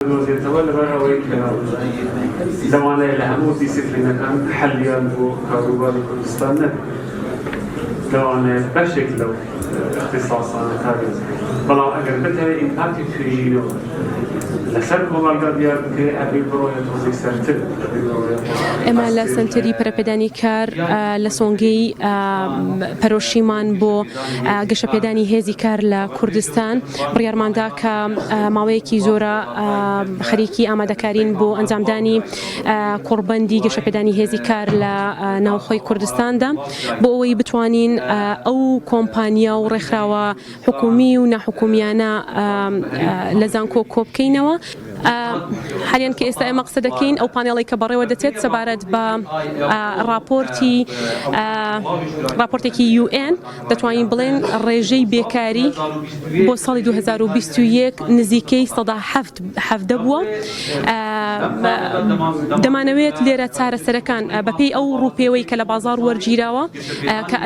يتولى بەڕەوەی کە لەوانەیە لە هەموو دیسیپلینەکان حەلیان بۆ کاروباری کوردستان نەبێت لەوانەیە بەشێک لەو اختصاصانە کارێت بەڵام ئەگەر بتەوێت ئیمپاکتی توێژینەوە لەسەر کۆمەلگا دیار بکرێت ئەبێ بڕۆیە تۆزی سەرتر ئێمە لە سنتری پەرەپێدانی کار لە سۆنگەی پەرۆشیمان بۆ گەشەپێدانی هێزی کار لە کوردستان بڕیارماندا کە ماوەیەکی زۆرە خەریکی ئامادەکارین بۆ ئەنجامدانی کۆڕبەندی گەشەپێدانی هێزی کار لە ناوخۆی کوردستاندا بۆ ئەوەی بتوانین ئەو کۆمپانیا و ڕێکخراوە حکومی و ناحکومیانە لە زانکۆ کۆبکەینەوە. حاليا كإستا ئێمە قسە دەکەین ئەو پانێڵی کە بەڕێوە دەچێت سەبارەت بە راپۆرتێکی UN دەتوانین بڵێن ڕێژەی بێکاری بۆ ساڵی 2021 نزیکەی 170 بووە. دەمانەوێت لێرە چارەسەرەکان بەپێی ئەو ڕووپێوەی کە لە بازار وەرگیراوە کە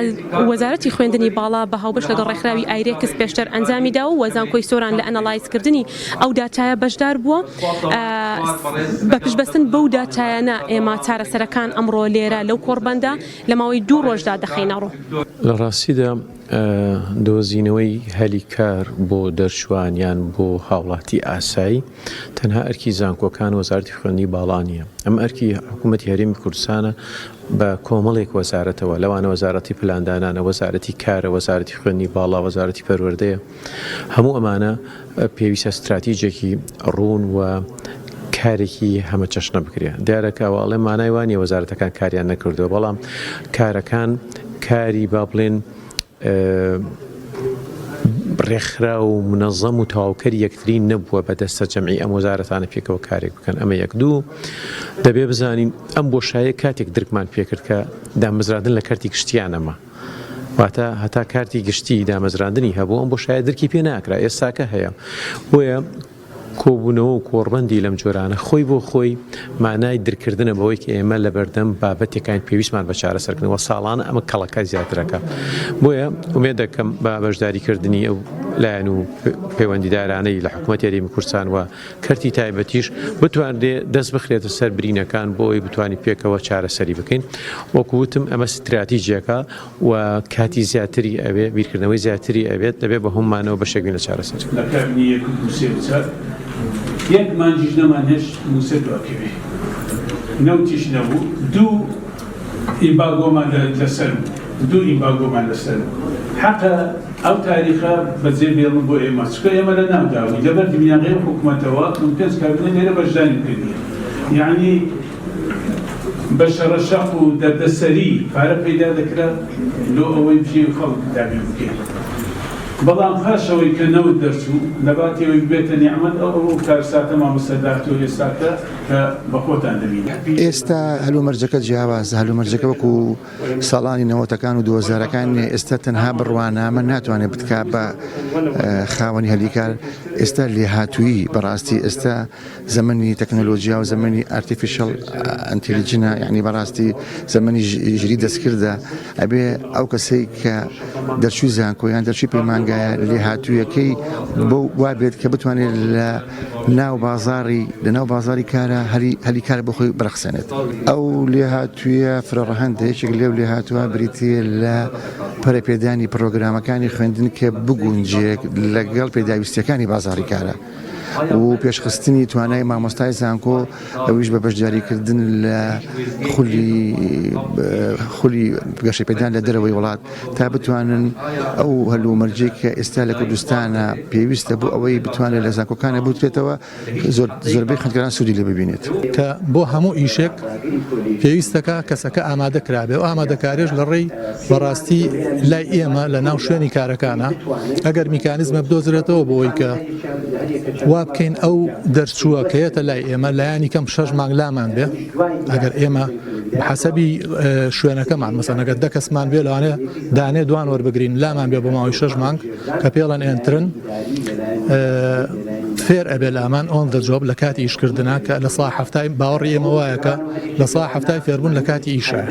وەزارەتی خوێندنی باڵا بە هاوبەش لەگەڵ ڕێکخراوی ئایرێکس پێشتر ئەنجامیدا و وەزانکۆی سۆران لە ئەنەلایزکردنی ئەو داتایە بەشدار بووە. بە پشبەستن بەو داتایانە ئێمە چارەسەرەکان ئەمڕۆ لێرە لەو کۆڕبەندە لە ماوەی 2 ڕۆژدا دەخەینە ڕوو. لە ڕاستیدا دۆزینەوەی هەلی کار بۆ دەرچوانیان بۆ هاوڵاتی ئاسایی تەنها ئەرکی زانکۆکان وەزارەتی خوێندنی باڵا نیە. ئەم ئەرکی حکوومەتی هەرێمی کوردستانە بە کۆمەڵێک وەزارەتەوە لەوانە وەزارەتی پلاندانانە، وەزارەتی کارە، وەزارەتی خوێندنی باڵا، وەزارەتی پەروەردەیە. هەموو ئەمانە پێویستە استراتیجێکی ڕوون و کارێکی هەمە چەشنە بکرێ. دیارەکەواڵێ مانای وانیە وەزارەتەکان کاریان نەکردەوە، بەڵام کارەکان کاری با بڵێن ڕێکخرا و منەظەم و تەواوکەری یەکترین نەبووە بەدەستە جەمعی ئەم وەزارەتانە پێکەوە کارێک بکەن. ئەمە یەک دوو دەبێ بزانین ئەم بۆشایە کاتێک درکمان پێکرد کە دامەزراندن لە کارتی گشتیانەمە، واتە هەتا کارتی گشتی دامەزراندنی هەبوو ئەم بۆشایە درکی پێ ناکرا، ئێستاکە هەیە. بۆیە کۆبوونەوە و کۆڕبەندی لەم جۆرانە خۆی بۆ خۆی مانای درکردنە بەوەی کە ئێمە لە بەردەم بابەتێکان پێویستمان بە چارەسەرکردنەوە ساڵانە ئەمە کەڵەکە زیاترەکە. بۆیە ئومێد دەکەم بە بەشداریکردنی ئەو لایەن و پەیوەندیدارانەی لە حکوومەتی هەرێمی کوردستان و کەرتی تایبەتیش بتوانێت دەست بخرێتە سەر برینەکان بۆی بتوانین پێکەوە چارەسەری بکەین. وەکووتم ئەمە استراتیژیەکە و کاتی زیاتری ئەوێ بیرکردنەوەی زیاتری ئەوێت دەبێت بە هەمومانەوە بەشێکین لە چارەسەر. یەک مانجیش نەمان هێشت موسە دواکەوێ نەوتیش نەبوو، دوو ئیمباگۆمان لەسەر بوو، دوو ئیمباگۆمان لەسەر بوو. حەقە ئەو تاریخە بەجێ بێڵم بۆ ئێمە چکە ئێمە لە ناوداوی لەبەر دنیاغی حکوومەتەوە پێنج کاربنە لێرە بەشداری کردیە، یعنی بە شەڕەشەق و دەردەسەری پارە پەیدا دەکرا لۆ ئەوەی بژێ خەڵک دابین بکەین. بەڵام پاشەوەی کە نەوت دەرچوو لەباتەوەی بێتە نیعمەت ئەو کارساتە مامۆستاداکتۆ ئێستاکە کە بە خۆتان دەبینێت. ئێستا هەلومەرجەکە جیاوازە، هەلومەرجەکە وەکو ساڵانی 90ەکان و 2000ەکان ئێستا تەنها بڕوانامە ناتوانێت بتکا بە خاوەنی هەلیکار. ئێستا لێهاتووی بەڕاستی ئێستا زەمەنی تەکنۆلۆژیا و زەمەنی ئارتیفیشەڵ ئەنتیلیجنە، یعنی بەڕاستی زەمەنی ژری دەستکردە. ئەبێ ئەو کەسەی کە دەرچووی زانکۆیان دەرچووی پەیمانگایە لێهاتوویەکەی بۆ وا بێت کە بتوانێت لە ناو بازاری کارە هەلی کار بۆ خۆی بەرەخسێنێت. ئەو لێهاتوویە فرەڕەهەندە یەکێک لێو لێهاتووە بریتە لە پەرەپێدانی پرۆگرامەکانی خوێندن کە بگونجێک لەگەڵ پێداویستیەکانی بازاری کارە و پێشخستنی توانای مامۆستای زانکۆ ئەویش بە بەشداریکردن لە خولی گەشەپێدان لە دەرەوەی وڵات تا بتوانن ئەو هەلومەرجەی کە ئێستا لە کوردستانە پێویستە بوو ئەوەی بتوانێت لە زانکۆکانە بوترێتەوە زۆربەی خوێندکاران سوودی لێ ببینێت. کە بۆ هەموو ئیشێک پێویستەکە کەسەکە ئامادە کرابێ و ئامادەکاریش لە ڕێی بەڕاستی لای ئێمە لە ناو شوێنی کارەکانە ئەگەر میکانیزمە بدۆزرێتەوە بۆی کە بکەین ئەو دەرچووە کەیەتە لای ئێمە لایانی کەم 6 مانگ لامان بێ. ئەگەر ئێمە حەسەبی شوێنەکەمان مەسەڵەن ئەگەر 10 کەسمان بێ لەوانێ دانێ دوان وەربگرین لامان بێ بۆ ماوەی 6 مانگ کە پێڵەن ئێنترن فێر ئەبێ لامان ئۆن دە جۆب لە کاتی ئیشکردنا کە لە سا هەفتای باوەڕی ئێمە وایەکە لە سا هەفتای فێربوون لە کاتی ئیشە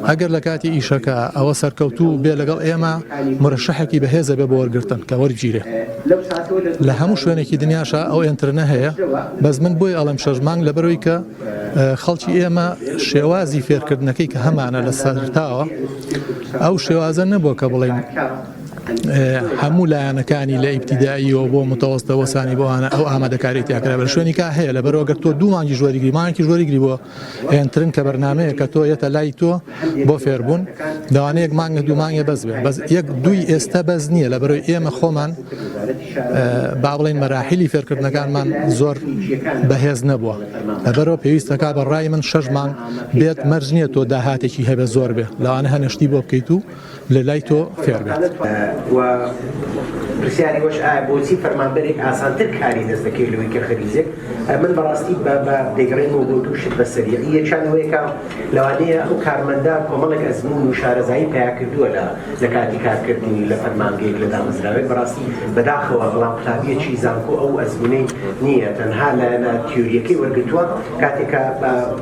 ئەگەر لە کاتی ئیشەکە ئەوە سەرکەوتوو بێ لەگەڵ ئێمە مرەشەحێکی بەهێزە بێ بۆ وەرگرتن کە وەرگیرێ لە هەموو شوێنێکی دنیاشە ئەو ئێنترنە هەیە بەس من بۆی ئەڵم 6 مانگ لەبەرەوەی کە خەڵکی ئێمە شێوازی فێرکردنەکەی کە هەمانە لە سەرتاوە ئەو شێوازە نەبووە کە بڵێن هەموو لایەنەکانی لە ئیبتیداییەوە بۆ متەوەستە وەسانی بۆوانە ئەو ئامادەکاریت یاکرا بە شوێنی کا هەیە لە بەرەوەگەر تۆ 2 مانگی ژوەریگری مانگی ژوەریگری بۆ ئێنترن کە بەرنامەیە کە تۆ یەتە لای تۆ بۆ فێربوون داوانەیەک مانگە 2 مانگە بەس بێ بەس 1-2 ئێستا بەس نییە لە بەرەوەی ئێمە خۆمان با بڵێن مەراحیلی فێرکردنەکانمان زۆر بەهێز نەبووە لەبەرەوە پێویستەکە بە ڕای من 6 مانگ بێت مەرج نییە تۆ داهاتێکی هەبێ زۆر بێ لەوانە هەنێشتی بۆ بکەیت و لە لای تۆ فێر بێت پرسیاری وەش ئایا بۆچی فەرمانبەرێک ئاسانتر کاری دەست دەکەوێت لەوەی کە خەریزێک من بەڕاستی بە دەگەڕێنەوە بۆ دووشت بە سەریعی یەکیانەوەیەکە لەوانەیە ئەو کارمەندە کۆمەڵێک ئەزمون و شارەزایی پیا کردووە لە کاتی کارکردنی لە فەرمانگەیەک لە دامەزراوێت بەڕاستی بەداخەوە بەڵام قوتابیەکی زانکۆ ئەو ئەزمونەی نییە تەنها لە تیۆریەکەی وەرگتووە کاتێکە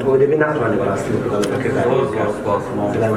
بۆ دەبێت ناتوانێت بەڕاستی بکردن